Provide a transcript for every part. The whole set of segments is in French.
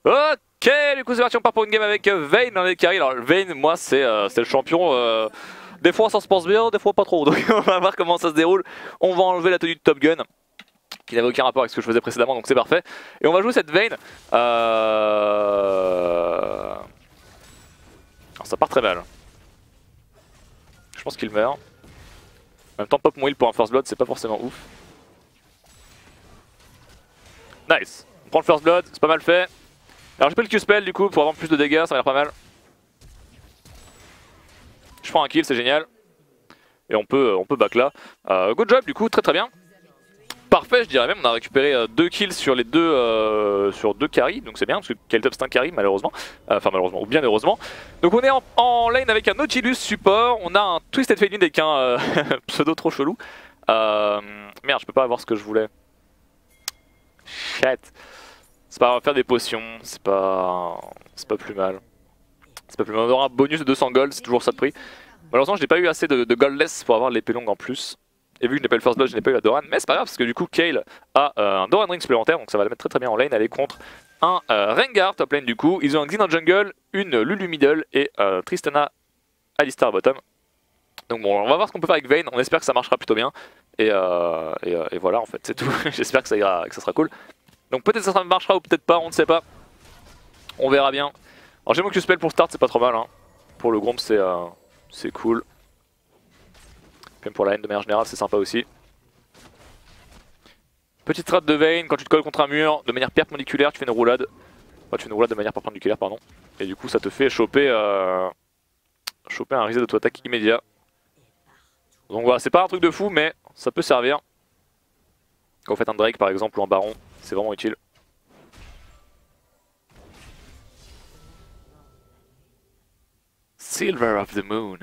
Ok, du coup c'est parti, on part pour une game avec Vayne dans les carries. Alors Vayne, moi c'est le champion, des fois ça se passe bien, des fois pas trop. Donc on va voir comment ça se déroule. On va enlever la tenue de Top Gun, qui n'avait aucun rapport avec ce que je faisais précédemment, donc c'est parfait. Et on va jouer cette Vayne. Alors ça part très mal. Je pense qu'il meurt. En même temps pop mon heal pour un first blood c'est pas forcément ouf. Nice, on prend le first blood, c'est pas mal fait. Alors j'ai pris le Q-spell du coup pour avoir plus de dégâts, ça a l'air pas mal. Je prends un kill, c'est génial. Et on peut back là. Good job du coup, très très bien. Parfait, je dirais même, on a récupéré 2 kills sur les sur deux carries, donc c'est bien parce que Keltop c'est un carry malheureusement, enfin malheureusement ou bien heureusement. Donc on est en lane avec un Nautilus support, on a un Twisted Fate avec un pseudo trop chelou. Merde, je peux pas avoir ce que je voulais. Shit. C'est pas grave, on va faire des potions, c'est pas plus mal. C'est pas plus mal, on aura un bonus de 200 gold, c'est toujours ça de prix. Malheureusement je n'ai pas eu assez de goldless pour avoir l'épée longue en plus. Et vu que je n'ai pas eu le first blood, je n'ai pas eu la Doran, mais c'est pas grave parce que du coup Kayle a un Doran ring supplémentaire, donc ça va le mettre très bien en lane. Elle est contre un Rengar top lane du coup. Ils ont un Xin en jungle, une Lulu middle et Tristana Alistar bottom. Donc bon, on va voir ce qu'on peut faire avec Vayne, on espère que ça marchera plutôt bien. Et voilà en fait, c'est tout. J'espère que ça sera cool. Donc peut-être que ça marchera ou peut-être pas, on ne sait pas. On verra bien. Alors j'ai mon Q-spell pour start, c'est pas trop mal. Hein. Pour le Gromp c'est cool. Même pour la haine de manière générale, c'est sympa aussi. Petite strat de Vayne, quand tu te colles contre un mur, de manière perpendiculaire, tu fais une roulade. Enfin, tu fais une roulade de manière perpendiculaire, pardon. Et du coup, ça te fait choper un reset d'auto-attaque immédiat. Donc voilà, c'est pas un truc de fou, mais ça peut servir. Quand vous faites un Drake par exemple ou un Baron, c'est vraiment utile. Silver of the Moon.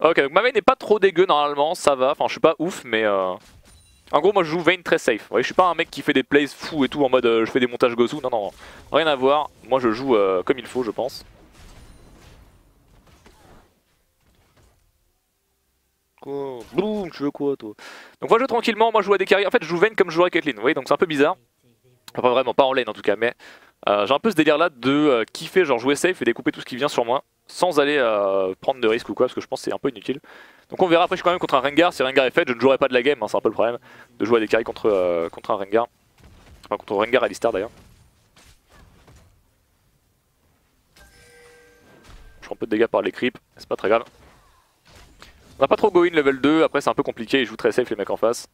Ok, donc ma Vayne n'est pas trop dégueu normalement, ça va. Enfin, je suis pas ouf, mais en gros, moi je joue Vayne très safe. Vous voyez, je suis pas un mec qui fait des plays fous et tout en mode je fais des montages Gosu. Non, non, rien à voir. Moi je joue comme il faut, je pense. Quoi? Boum, tu veux quoi toi? Donc moi je joue tranquillement, moi je joue à des carries. En fait, je joue Vayne comme je jouerais Caitlyn. Vous voyez, donc c'est un peu bizarre. Enfin, pas vraiment, pas en lane en tout cas, mais j'ai un peu ce délire là de kiffer, genre jouer safe et découper tout ce qui vient sur moi sans aller prendre de risques ou quoi, parce que je pense que c'est un peu inutile. Donc on verra, après je suis quand même contre un Rengar, si Rengar est fait, je ne jouerai pas de la game, hein, c'est un peu le problème de jouer à des carries contre un Rengar. Enfin contre Rengar et Alistar d'ailleurs. Je prends un peu de dégâts par les creeps, c'est pas très grave. On n'a pas trop go in level 2, après c'est un peu compliqué, ils jouent très safe les mecs en face.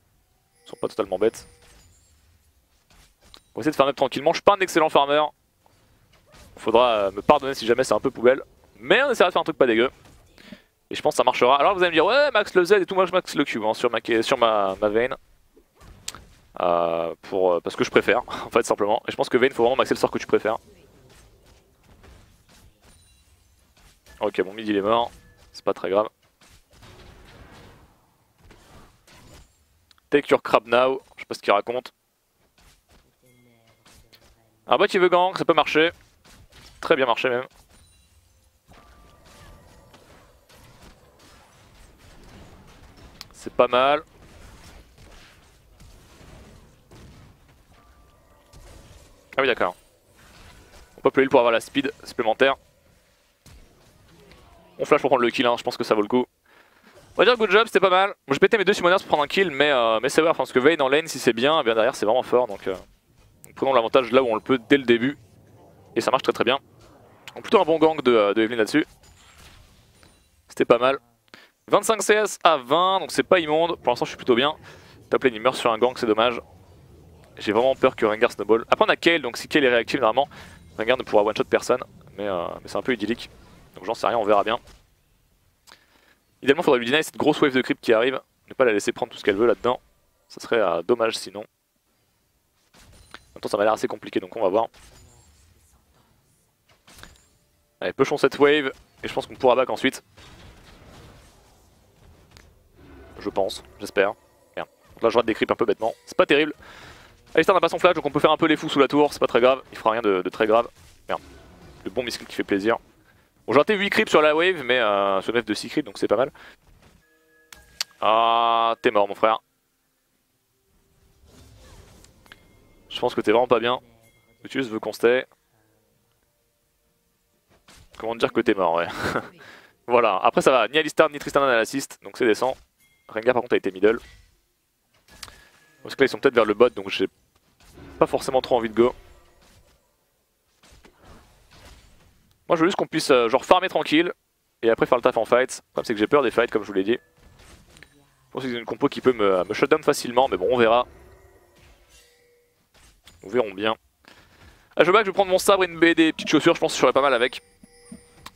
Ils sont pas totalement bêtes. On va essayer de farmer tranquillement, je suis pas un excellent farmer. Faudra me pardonner si jamais c'est un peu poubelle. Mais on essaiera de faire un truc pas dégueu. Et je pense que ça marchera. Alors vous allez me dire ouais max le Z et tout, moi je max le Q hein, sur ma Vayne. Parce que je préfère en fait simplement. Et je pense que Vayne faut vraiment maxer le sort que tu préfères. Ok mon mid il est mort, c'est pas très grave. Take your crab now, je sais pas ce qu'il raconte. Un bot qui veut gank, ça peut marcher. Très bien marché même. C'est pas mal. Ah oui d'accord. On peut play pour avoir la speed supplémentaire. On flash pour prendre le kill, hein. Je pense que ça vaut le coup. On va dire good job, c'était pas mal. J'ai pété mes deux summoners pour prendre un kill, mais c'est vrai, parce que Vayne en lane, si c'est bien, eh bien derrière c'est vraiment fort. Donc prenons l'avantage là où on le peut dès le début. Et ça marche très très bien. Donc plutôt un bon gang de Evelyn là-dessus. C'était pas mal. 25 CS à 20, donc c'est pas immonde. Pour l'instant je suis plutôt bien. Top lane il meurt sur un gang, c'est dommage. J'ai vraiment peur que Rengar snowball. Après on a Kayle, donc si Kayle est réactif normalement, Rengar ne pourra one-shot personne. Mais c'est un peu idyllique. Donc j'en sais rien, on verra bien. Idéalement, il faudrait lui deny cette grosse wave de creep qui arrive. Ne pas la laisser prendre tout ce qu'elle veut là-dedans. Ça serait dommage sinon. En même temps, ça m'a l'air assez compliqué donc on va voir. Allez, pushons cette wave et je pense qu'on pourra back ensuite. Je pense, j'espère. Merde. Donc là, je rate des creeps un peu bêtement. C'est pas terrible. Alistar n'a pas son flash donc on peut faire un peu les fous sous la tour. C'est pas très grave. Il fera rien de très grave. Merde. Le bon misclick qui fait plaisir. Bon, j'ai raté 8 creeps sur la wave, mais sur une wave de 6 creeps donc c'est pas mal. Ah, t'es mort mon frère. Je pense que t'es vraiment pas bien. Nautilus veut qu'on stay. Comment te dire que t'es mort, ouais. Voilà, après ça va, ni Alistar ni Tristana n'a l'assist, donc c'est décent. Rengar par contre a été middle. Parce que là ils sont peut-être vers le bot, donc j'ai pas forcément trop envie de go. Moi je veux juste qu'on puisse genre farmer tranquille, et après faire le taf en fight. Le problème c'est que j'ai peur des fights comme je vous l'ai dit. Je pense que c'est une compo qui peut me shutdown facilement, mais bon on verra. Nous verrons bien. Ah, je vais prendre mon sabre et des petites chaussures, je pense que je ferai pas mal avec.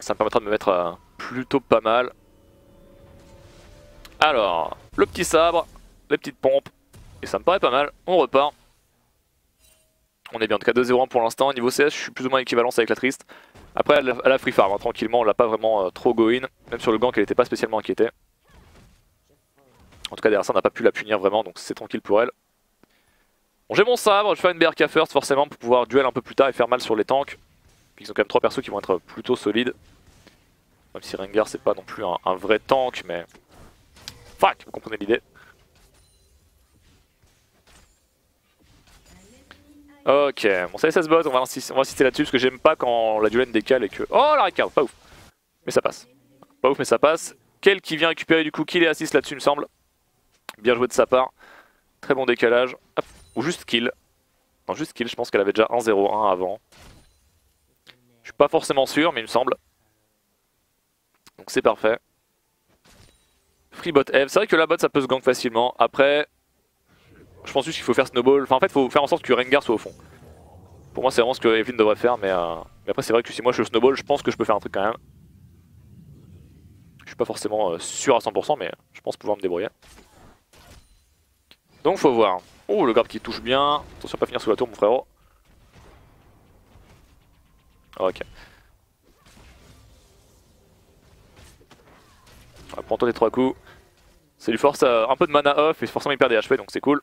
Ça me permettra de me mettre plutôt pas mal. Alors, le petit sabre, les petites pompes, et ça me paraît pas mal. On repart. On est bien, en tout cas 2-0-1 pour l'instant. Niveau CS, je suis plus ou moins équivalence avec la Triste. Après, elle a free farm, hein, tranquillement, on l'a pas vraiment trop go in. Même sur le gank, elle était pas spécialement inquiétée. En tout cas, derrière ça, on n'a pas pu la punir vraiment, donc c'est tranquille pour elle. Bon, j'ai mon sabre, je fais une BRK first forcément pour pouvoir duel un peu plus tard et faire mal sur les tanks. Puis ils ont quand même 3 persos qui vont être plutôt solides. Même si Rengar c'est pas non plus un vrai tank, mais... Fuck, vous comprenez l'idée. Ok, bon ça SS bot, on va insister là-dessus parce que j'aime pas quand la duel décale et que... Oh la Ricard, pas ouf. Mais ça passe. Pas ouf mais ça passe. Quel qui vient récupérer du coup kill et assist là-dessus il me semble. Bien joué de sa part. Très bon décalage. Hop. Ou juste kill. Non juste kill, je pense qu'elle avait déjà 1-0-1 avant. Je suis pas forcément sûr mais il me semble. Donc c'est parfait. Free bot Eve, c'est vrai que la bot ça peut se gank facilement. Après, je pense juste qu'il faut faire snowball. Enfin en fait il faut faire en sorte que Rengar soit au fond. Pour moi c'est vraiment ce que Evelyn devrait faire mais après c'est vrai que si moi je snowball je pense que je peux faire un truc quand même. Je suis pas forcément sûr à 100% mais je pense pouvoir me débrouiller. Donc faut voir. Oh le grab qui touche bien. Attention à pas finir sous la tour mon frérot. Ok. Prends-toi tes 3 coups. Ça lui force un peu de mana off et forcément il perd des HP donc c'est cool.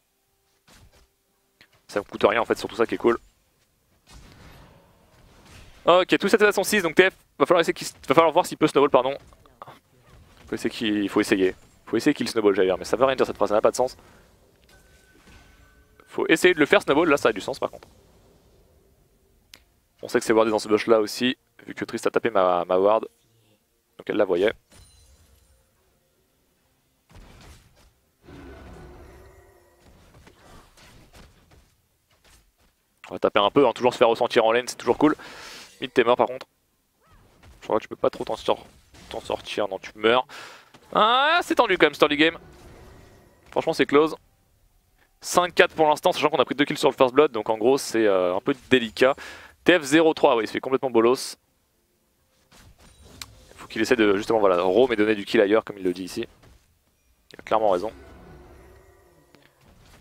Ça me coûte rien en fait, surtout ça qui est cool. Ok, tout ça est à son 6 donc TF, va falloir voir s'il peut snowball pardon. Faut essayer. Faut essayer qu'il snowball j'allais dire, mais ça veut rien dire cette phrase, ça n'a pas de sens. Faut essayer de le faire snowball, là ça a du sens par contre. On sait que c'est wardé dans ce bush là aussi, vu que Trist a tapé ma ward. Donc elle la voyait. On va taper un peu, hein, toujours se faire ressentir en lane, c'est toujours cool. Mid t'es mort par contre. Je crois que tu peux pas trop t'en sortir, non tu meurs. Ah c'est tendu quand même ce early game. Franchement c'est close. 5-4 pour l'instant, sachant qu'on a pris 2 kills sur le first blood, donc en gros c'est un peu délicat. TF 0-3, ouais, il se fait complètement bolos. Il faut qu'il essaie de justement voilà, roam et donner du kill ailleurs comme il le dit ici. Il a clairement raison.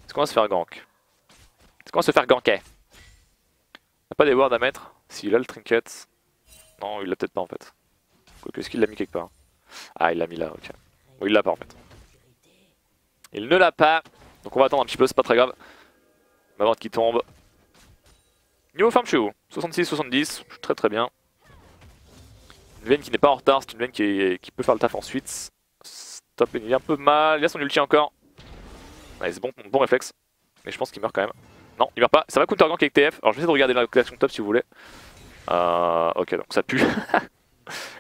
Est-ce qu'on va se faire gank? Est-ce qu'on va se faire ganker? Il n'a pas des wards à mettre? S'il a le trinket. Non, il l'a peut-être pas en fait. Quoique, est-ce qu'il l'a mis quelque part? Ah, il l'a mis là, ok. Bon, il l'a pas en fait. Il ne l'a pas. Donc on va attendre un petit peu, c'est pas très grave. Ma ward qui tombe. Niveau farm, je suis où? 66-70, je suis très très bien. Une veine qui n'est pas en retard, c'est une veine qui peut faire le taf ensuite. Stop, il est un peu mal, il a son ulti encore. Nice, bon réflexe. Mais je pense qu'il meurt quand même. Non, il meurt pas, ça va counter gank avec TF. Alors je vais essayer de regarder l'action top si vous voulez. Ok, donc ça pue.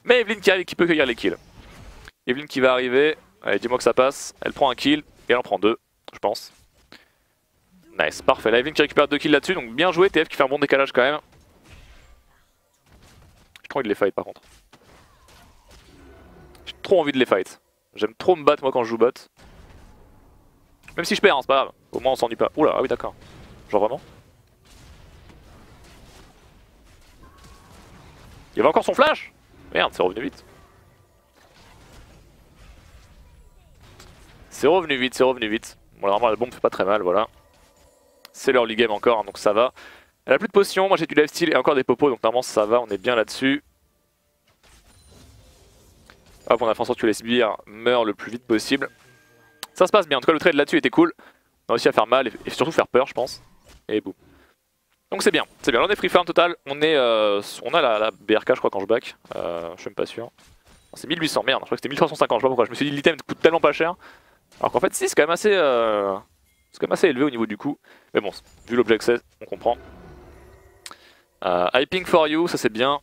Mais Evelyn qui arrive, qui peut cueillir les kills. Evelyn qui va arriver, allez dis-moi que ça passe. Elle prend un kill, et elle en prend 2, je pense. Nice, parfait. La Evelyn qui récupère 2 kills là-dessus, donc bien joué. TF qui fait un bon décalage quand même. J'ai trop envie de les fight par contre. J'ai trop envie de les fight. J'aime trop me battre moi quand je joue bot. Même si je perds, hein, c'est pas grave. Au moins on s'ennuie pas. Oula, ah oui d'accord. Genre vraiment. Il y avait encore son flash. Merde, c'est revenu vite. C'est revenu vite, c'est revenu vite. Bon là, vraiment la bombe fait pas très mal, voilà. C'est l'early game encore, hein, donc ça va. Elle a plus de potions, moi j'ai du lifesteal et encore des popos, donc normalement ça va, on est bien là-dessus. Hop, on a fait en sorte que les sbires meurent le plus vite possible. Ça se passe bien, en tout cas le trade là-dessus était cool. On a réussi à faire mal et surtout faire peur je pense. Et boum. Donc c'est bien, c'est bien. Là on est free farm total, on a la BRK je crois quand je back. Je suis même pas sûr. C'est 1800, merde, je crois que c'était 1350, je sais pas pourquoi. Je me suis dit l'item coûte tellement pas cher. Alors qu'en fait si, c'est quand même assez... c'est quand même assez élevé au niveau du coût. Mais bon, vu l'objet que c'est, on comprend. Hyping for you, ça c'est bien.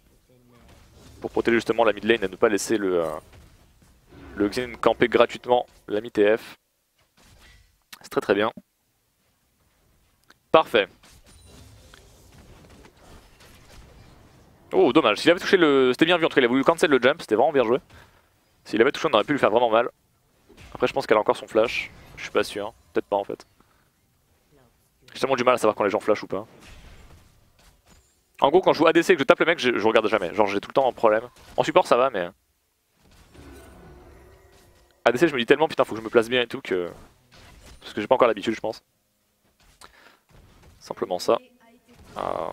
pour protéger justement la mid lane et ne pas laisser le Xin camper gratuitement la mid TF. C'est très très bien. Parfait. Oh dommage, s'il avait touché le... C'était bien vu en tout cas, il a voulu cancel le jump, c'était vraiment bien joué. S'il avait touché on aurait pu lui faire vraiment mal. Après je pense qu'elle a encore son flash, je suis pas sûr, peut-être pas en fait. J'ai tellement du mal à savoir quand les gens flash ou pas. En gros quand je joue ADC et que je tape le mec, je regarde jamais, genre j'ai tout le temps un problème. En support ça va mais... ADC je me dis tellement putain faut que je me place bien et tout que... Parce que j'ai pas encore l'habitude je pense. Simplement ça. Ah,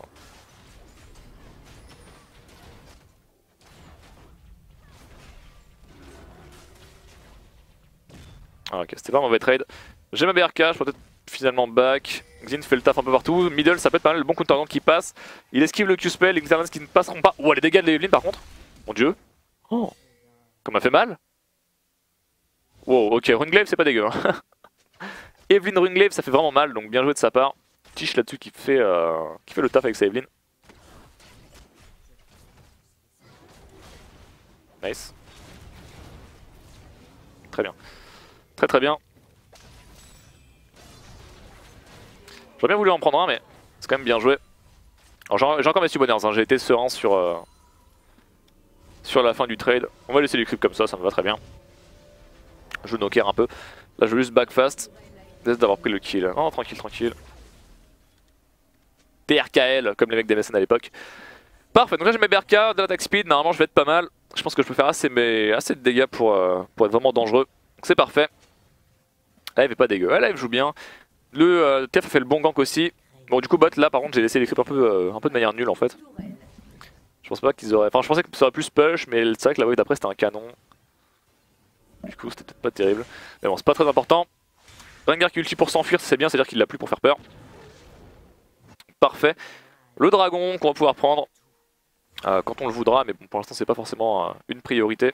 ok, c'était pas un mauvais trade. J'ai ma BRK, je peux peut-être finalement back. Xin fait le taf un peu partout. Middle, ça peut être pas mal, le bon counter qui passe. Il esquive le Q-spell, les Xerlans qui ne passeront pas. Ouah, les dégâts de l'Evelyn par contre. Mon dieu. Oh, comme m'a fait mal. Wow, ok, Runglaive c'est pas dégueu. Hein. Evelyn Runglaive ça fait vraiment mal, donc bien joué de sa part. Tish là-dessus qui fait le taf avec sa Evelyn. Nice. Très bien. Très très bien. J'aurais bien voulu en prendre un mais c'est quand même bien joué. Alors j'ai encore mes subonners, hein. J'ai été serein sur la fin du trade. On va laisser les creeps comme ça me va très bien. Je knocker un peu. Là je veux juste back fast. Laisse d'avoir pris le kill. Oh tranquille, tranquille. TRKL comme les mecs d'MSN à l'époque. Parfait, donc là j'ai mes BRK, de l'attaque speed, normalement je vais être pas mal. Je pense que je peux faire assez de dégâts pour être vraiment dangereux. C'est parfait. Live est pas dégueu, Live joue bien. Le TF a fait le bon gank aussi. Bon du coup bot là par contre j'ai laissé les creeps un peu de manière nulle en fait. Je pense pas qu'ils auraient... Enfin je pensais que ça aurait plus push mais c'est vrai que la wave d'après c'était un canon. Du coup c'était peut-être pas terrible. Mais bon c'est pas très important. Rengar qui ulti pour s'enfuir c'est bien, c'est-à-dire qu'il l'a plus pour faire peur. Parfait. Le dragon qu'on va pouvoir prendre quand on le voudra, mais bon pour l'instant c'est pas forcément une priorité.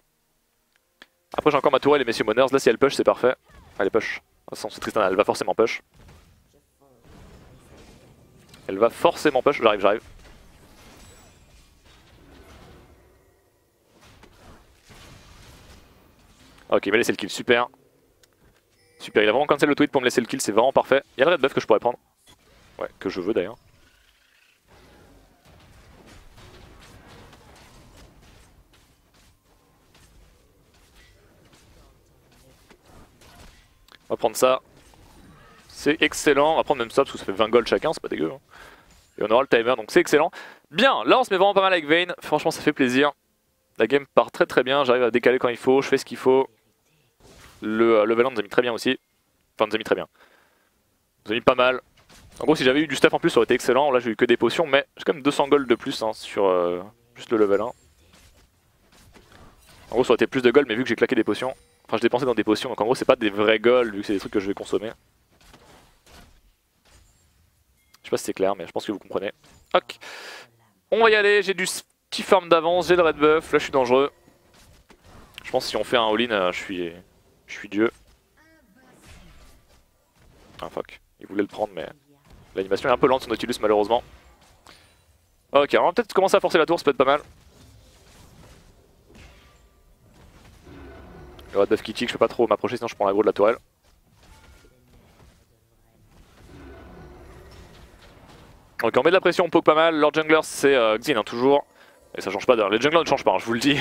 Après j'ai encore ma tourelle et mes summoners, là si elle push c'est parfait. Allez push. De toute façon c'est Tristana, elle va forcément push. Elle va forcément push, j'arrive. Ok, il m'a laissé le kill, super. Super, il a vraiment cancel le tweet pour me laisser le kill, c'est vraiment parfait. Il y a le red buff que je pourrais prendre. Ouais, que je veux d'ailleurs. On va prendre ça. C'est excellent, on va prendre même ça parce que ça fait 20 gold chacun, c'est pas dégueu. Hein. Et on aura le timer, donc c'est excellent. Bien, là on se met vraiment pas mal avec Vayne, franchement ça fait plaisir. La game part très très bien, j'arrive à décaler quand il faut, je fais ce qu'il faut. Le level 1 nous a mis très bien aussi. Enfin nous a mis très bien. Nous a mis pas mal. En gros si j'avais eu du stuff en plus ça aurait été excellent, là j'ai eu que des potions mais j'ai quand même 200 gold de plus hein, sur juste le level 1. En gros ça aurait été plus de gold mais vu que j'ai claqué des potions, enfin je dépensais dans des potions donc en gros c'est pas des vrais gold vu que c'est des trucs que je vais consommer. Je sais pas si c'est clair mais je pense que vous comprenez. Ok. On va y aller, j'ai du petit farm d'avance, j'ai le red buff, là je suis dangereux. Je pense que si on fait un all-in, je suis Dieu. Ah fuck, il voulait le prendre mais l'animation est un peu lente sur Nautilus malheureusement. Ok, on va peut-être commencer à forcer la tour, ça peut être pas mal. Le red buff qui tic, je peux pas trop m'approcher sinon je prends l'aggro de la tourelle. Ok, on met de la pression, on poke pas mal. Leur jungler c'est Xin hein, toujours. Et ça change pas d'ailleurs. Les junglers ne changent pas, hein, je vous le dis.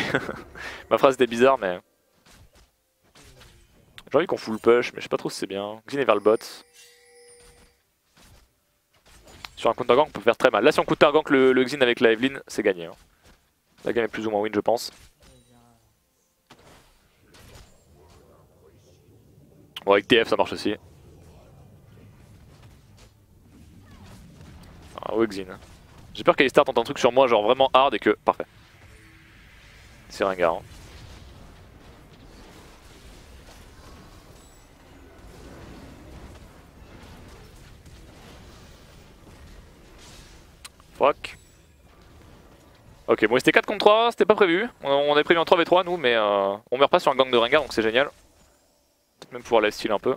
Ma phrase était bizarre mais... J'ai envie qu'on full push mais je sais pas trop si c'est bien. Xin est vers le bot. Sur un counter gank on peut faire très mal. Là si on counter gank le Xin avec la Evelyn c'est gagné. Hein. La game est plus ou moins win je pense. Bon avec TF ça marche aussi. Ah ouais Xin. J'ai peur qu'Alistar tente un truc sur moi genre vraiment hard et que... Parfait. C'est Rengar. Hein. Fuck. Ok, bon c'était 4 contre 3, c'était pas prévu. On avait prévu un 3v3 nous mais on meurt pas sur un gang de Rengar donc c'est génial. Peut-être même pouvoir lifesteal un peu.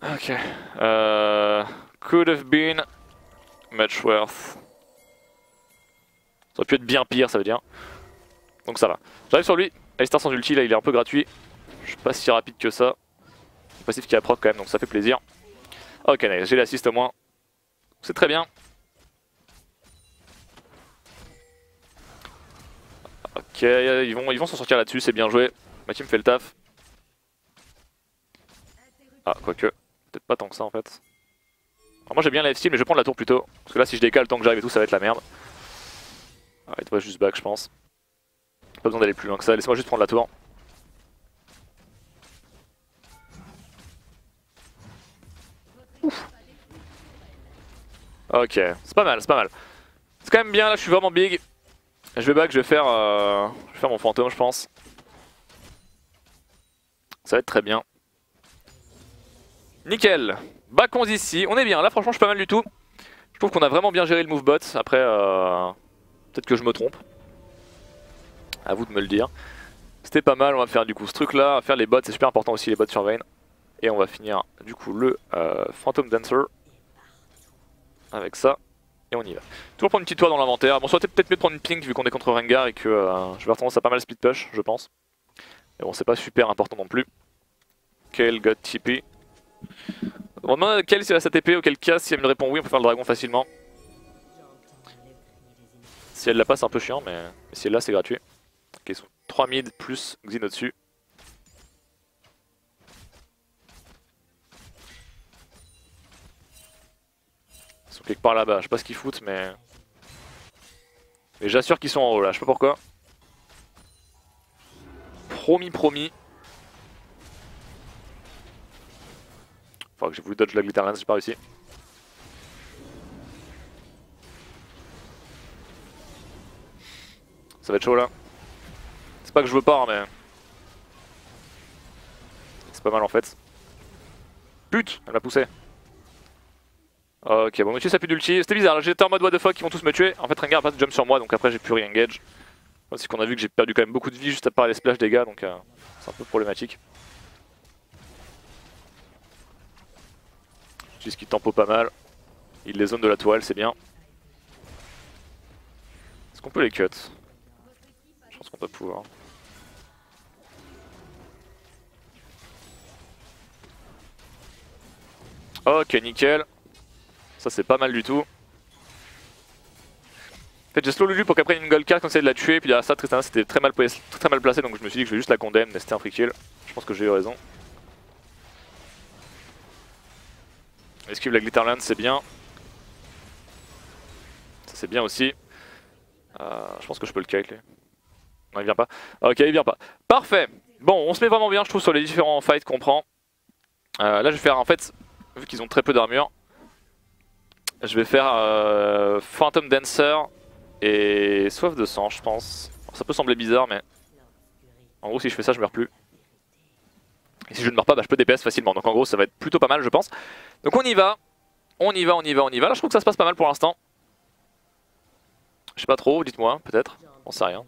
Ok. Could have been much worse. Ça aurait pu être bien pire, ça veut dire. Donc ça va. J'arrive sur lui. Alistar sans ulti, là il est un peu gratuit. Je suis pas si rapide que ça. Passif qui a proc quand même, donc ça fait plaisir. Ok, nice, j'ai l'assist au moins. C'est très bien. Ok, ils vont s'en sortir là-dessus, c'est bien joué. Ma team fait le taf. Ah, quoique. Peut-être pas tant que ça en fait. Alors moi j'ai bien la F-steal, mais je vais prendre la tour plutôt. Parce que là, si je décale tant que j'arrive et tout, ça va être la merde. Ah, il devrait juste back, je pense. Pas besoin d'aller plus loin que ça, laissez-moi juste prendre la tour. Ouf. Ok, c'est pas mal, c'est pas mal. C'est quand même bien, là je suis vraiment big. Je vais back, je vais faire mon fantôme je pense. Ça va être très bien. Nickel. Back 11 ici, on est bien, là franchement je suis pas mal du tout. Je trouve qu'on a vraiment bien géré le move bot, après peut-être que je me trompe. À vous de me le dire. C'était pas mal, on va faire du coup ce truc là, faire les bots, c'est super important aussi les bots sur Vayne. Et on va finir du coup le Phantom Dancer. Avec ça. Et on y va. Toujours prendre une petite toile dans l'inventaire. Bon, ça aurait peut-être mieux de prendre une pink vu qu'on est contre Rengar et que je vais avoir tendance à pas mal split push, je pense. Mais bon, c'est pas super important non plus. Kayle got TP. On demande à Kayle si elle a sa TP, auquel cas, si elle me répond oui, on peut faire le dragon facilement. Si elle l'a pas, c'est un peu chiant, mais si elle l'a, c'est gratuit. Ok, 3 mid plus Xin au-dessus. Ils sont quelque part là-bas, je sais pas ce qu'ils foutent, mais j'assure qu'ils sont en haut là, je sais pas pourquoi. Promis. Enfin que j'ai voulu dodge la Glitter Lance, j'ai pas réussi. Ça va être chaud là. C'est pas que je veux pas, hein, mais c'est pas mal en fait. Pute, elle m'a poussé. Ok, bon, me tuer ça plus d'ulti. C'était bizarre, j'étais en mode what the fuck, ils vont tous me tuer. En fait, Rengar passe jump sur moi, donc après j'ai pu re-engage. C'est qu'on a vu que j'ai perdu quand même beaucoup de vie juste à part les splash dégâts, donc c'est un peu problématique. J'utilise qu'il tempo pas mal. Il les zone de la toile, c'est bien. Est-ce qu'on peut les cut? Je pense qu'on peut pouvoir. Ok, nickel. Ça c'est pas mal du tout. En fait j'ai slow Lulu pour qu'après une gold card quand c'est de la tuer, puis derrière ça Tristana c'était très mal placé, donc je me suis dit que je vais juste la condamner, mais c'était un free kill. Je pense que j'ai eu raison. Esquive la Glitter Lance, c'est bien. Ça c'est bien aussi. Je pense que je peux le kite lui. Non il vient pas. Ok il vient pas. Parfait. Bon on se met vraiment bien je trouve sur les différents fights qu'on prend. Là je vais faire en fait, vu qu'ils ont très peu d'armure, je vais faire Phantom Dancer et Soif de sang je pense. Alors, ça peut sembler bizarre mais en gros si je fais ça je meurs plus. Et si je ne meurs pas bah, je peux DPS facilement, donc en gros ça va être plutôt pas mal je pense. Donc on y va. Là je trouve que ça se passe pas mal pour l'instant. Je sais pas trop, dites-moi peut-être, on sait rien.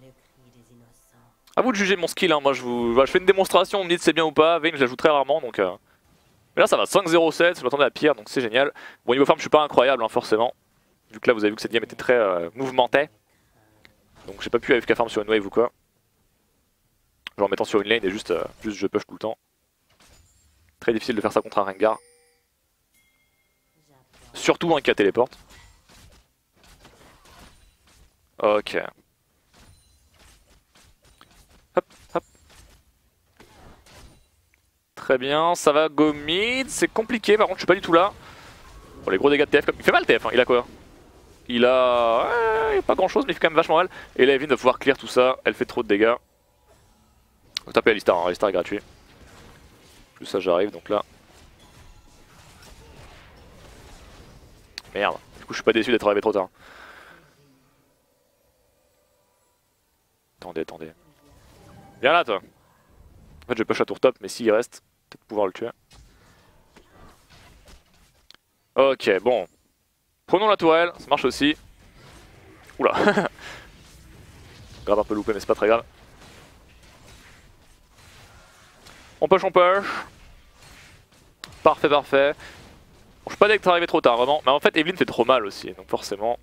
A vous de juger mon skill, hein. Moi je fais une démonstration, on me dit si c'est bien ou pas. Vayne je la joue très rarement donc mais là ça va 5-0-7, je m'attendais à pire donc c'est génial. Bon niveau farm je suis pas incroyable hein, forcément. Vu que là vous avez vu que cette game était très mouvementée. Donc j'ai pas pu AFK farm sur une wave ou quoi. Genre en mettant sur une lane et juste je push tout le temps. Très difficile de faire ça contre un Rengar. Surtout un qui a téléporte. Ok. Hop. Très bien, ça va go mid, c'est compliqué par contre je suis pas du tout là. Bon les gros dégâts de TF, il fait mal TF, hein. Il a quoi? Il a pas grand chose mais il fait quand même vachement mal. Et là Evelyn va pouvoir clear tout ça, elle fait trop de dégâts. Faut taper Alistar, hein. Alistar est gratuit. Plus ça j'arrive donc là. Merde, du coup je suis pas déçu d'être arrivé trop tard. Attendez. Viens là toi. En fait je push à tour top mais s'il reste, peut-être pouvoir le tuer. Ok bon. Prenons la tourelle, ça marche aussi. Oula. Grave un peu loupé mais c'est pas très grave. On push. Parfait. Bon, je suis pas d'être arrivé trop tard vraiment. Mais en fait Evelyn fait trop mal aussi donc forcément.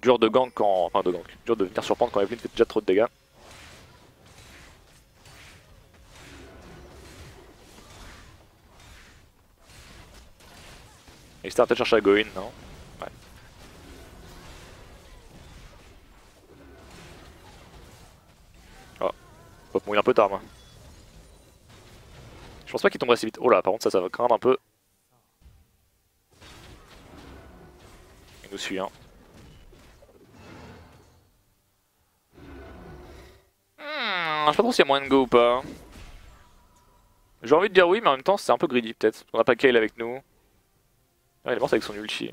dur de gank quand. Enfin de gank. Dur de venir surprendre quand Evelynn fait déjà trop de dégâts. Et Star peut-être chercher à go in, non? Ouais. Oh, faut mouiller un peu tard moi. Je pense pas qu'il tomberait si vite. Oh là, par contre ça va craindre un peu. Il nous suit hein. Je sais pas trop s'il y a moyen de go ou pas. J'ai envie de dire oui, mais en même temps c'est un peu greedy peut-être. On a pas Kayle avec nous. Ah, il est mort avec son ulti.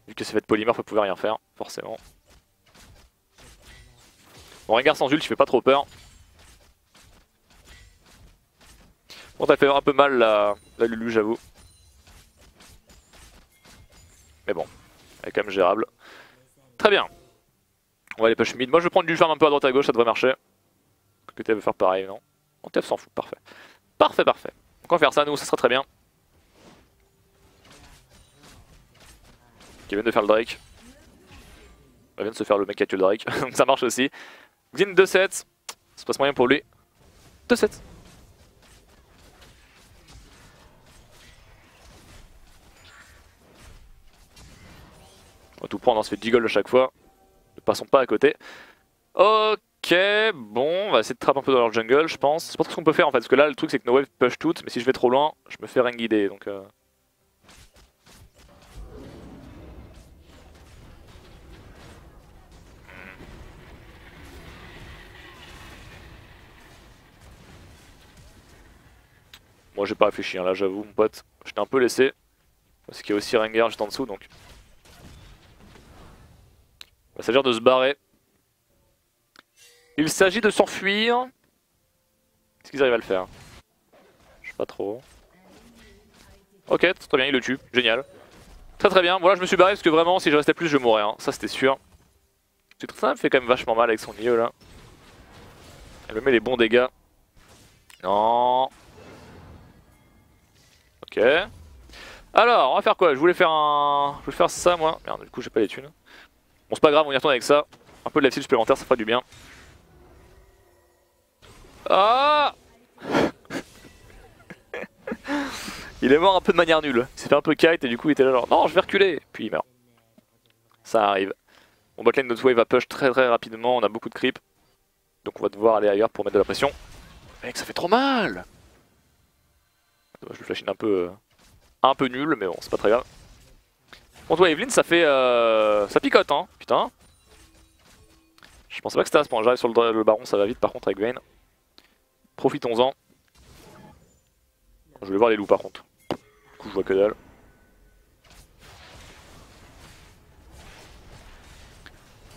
Vu que c'est fait de polymorphe, il pouvait rien faire, forcément. Bon, Rengar sans ult, il fait pas trop peur. Bon, t'as fait un peu mal la Lulu, j'avoue. Mais bon, elle est quand même gérable. Très bien. On va aller push mid. Moi, je vais prendre du farm un peu à droite à gauche, ça devrait marcher. Que TF veut faire pareil, non? On TF s'en fout, parfait. Parfait, parfait. Donc on va faire ça, nous, ça sera très bien. Qui vient de faire le Drake. Il vient de se faire le mec qui a tué le Drake, donc ça marche aussi. Xin 2-7, ça passe moyen pour lui. 2-7. On va tout prendre, on se fait 10 gold à chaque fois. Ne passons pas à côté. Ok, bon, on va essayer de trapper un peu dans leur jungle, je pense. C'est pas trop ce qu'on peut faire en fait, parce que là le truc c'est que nos waves push toutes, mais si je vais trop loin, je me fais ring guider donc. Moi j'ai pas réfléchi hein, là j'avoue mon pote, je t'ai un peu laissé. Parce qu'il y a aussi Rengar juste en dessous donc. Il va s'agir de se barrer. Il s'agit de s'enfuir. Est-ce qu'ils arrivent à le faire? Je sais pas trop. Ok, très bien, il le tue, génial. Très très bien, voilà je me suis barré parce que vraiment si je restais plus je mourrais, hein. Ça c'était sûr. Ça me fait quand même vachement mal avec son milieu là. Elle me met les bons dégâts. Non. Ok. Alors, on va faire quoi? Je voulais faire ça moi. Merde, du coup j'ai pas les thunes. Bon c'est pas grave, on y retourne avec ça. Un peu de lifesteal supplémentaire, ça fera du bien. Ah. Il est mort un peu de manière nulle. Il s'est fait un peu kite et du coup il était là genre non je vais reculer. Puis il meurt. Ça arrive. Mon botlane notre wave va push très très rapidement, on a beaucoup de creep. Donc on va devoir aller ailleurs pour mettre de la pression. Mec ça fait trop mal. Je le flash in un peu nul mais bon c'est pas très grave. Bon toi Evelynn ça fait ça picote hein, putain. Je pensais pas que c'était à ce point, j'arrive sur le baron ça va vite par contre avec Vayne. Profitons-en. Je vais voir les loups par contre. Du coup je vois que dalle.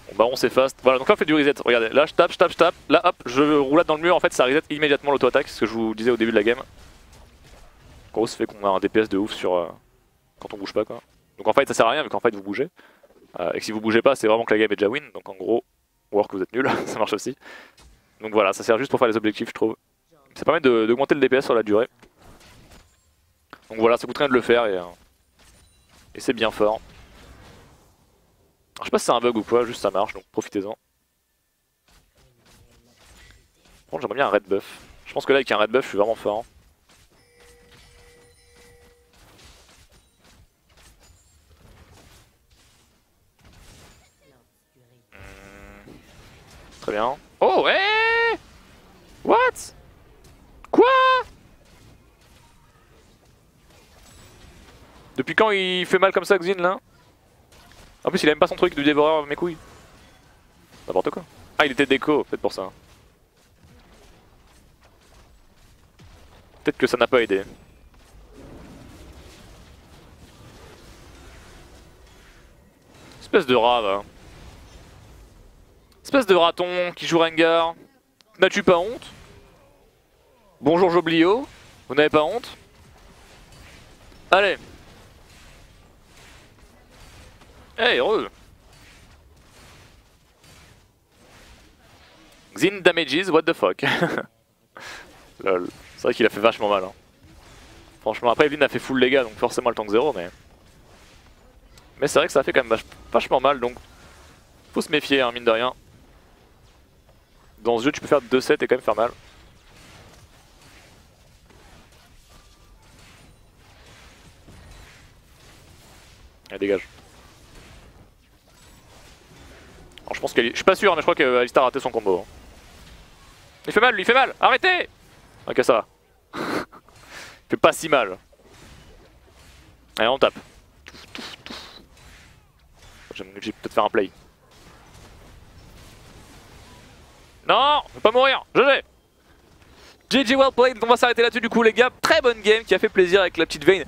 Bon baron c'est fast. Voilà donc là on fait du reset, regardez, là je tape, là hop, je roulade dans le mur, en fait ça reset immédiatement l'auto-attaque, c'est ce que je vous disais au début de la game. En gros ça fait qu'on a un DPS de ouf sur quand on bouge pas quoi. Donc en fait ça sert à rien vu qu'en fait vous bougez. Et que si vous bougez pas c'est vraiment que la game est déjà win, donc en gros, ou alors que vous êtes nul, ça marche aussi. Donc voilà, ça sert juste pour faire les objectifs je trouve. Ça permet d'augmenter le DPS sur la durée. Donc voilà, ça coûte rien de le faire et c'est bien fort. Alors, je sais pas si c'est un bug ou quoi, juste ça marche, donc profitez-en. Par contre j'aimerais bien un red buff. Je pense que là avec un red buff je suis vraiment fort. Très bien. Oh ouais. What? Quoi? Depuis quand il fait mal comme ça Xin là? En plus il a même pas son truc de dévoreur mes couilles. N'importe quoi. Ah il était déco, peut-être pour ça. Peut-être que ça n'a pas aidé. Espèce de rat va. Espèce de raton qui joue Rengar. N'as-tu pas honte? Bonjour Joblio, vous n'avez pas honte? Allez. Hey, heureux. Xin damages, what the fuck. Lol. C'est vrai qu'il a fait vachement mal. Hein. Franchement, après Evelynn a fait full dégâts, donc forcément le tank 0, mais c'est vrai que ça a fait quand même vachement mal, donc Faut se méfier, hein, mine de rien. Dans ce jeu, tu peux faire 2-7 et quand même faire mal. Allez, dégage. Alors, je pense qu'elle. Je suis pas sûr, mais je crois qu'Alistar a raté son combo. Il fait mal, lui, il fait mal. Arrêtez. Ok, ça va. Il fait pas si mal. Allez, on tape. J'ai peut-être faire un play. Non, je vais pas mourir. GG. GG well played. On va s'arrêter là-dessus du coup les gars. Très bonne game qui a fait plaisir avec la petite Vayne.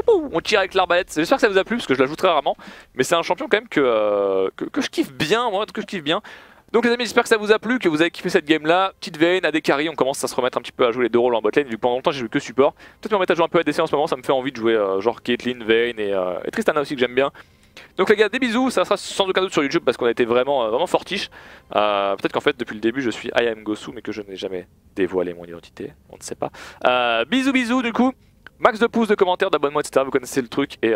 On tire avec l'arbalète. J'espère que ça vous a plu parce que je la joue très rarement. Mais c'est un champion quand même que je kiffe bien. Moi, que je kiffe bien. Donc les amis, j'espère que ça vous a plu, que vous avez kiffé cette game là. Petite Vayne, AD carry, on commence à se remettre un petit peu à jouer les deux rôles en botlane. Vu que pendant longtemps j'ai joué que support. Peut-être me remettre à jouer un peu ADC en ce moment, ça me fait envie de jouer genre Caitlyn, Vayne et Tristana aussi que j'aime bien. Donc les gars, des bisous, ça sera sans aucun doute sur YouTube parce qu'on a été vraiment fortiche. Peut-être qu'en fait depuis le début je suis I am Gosu mais que je n'ai jamais dévoilé mon identité, on ne sait pas. Bisous du coup, max de pouces, de commentaires, d'abonnements etc. Vous connaissez le truc et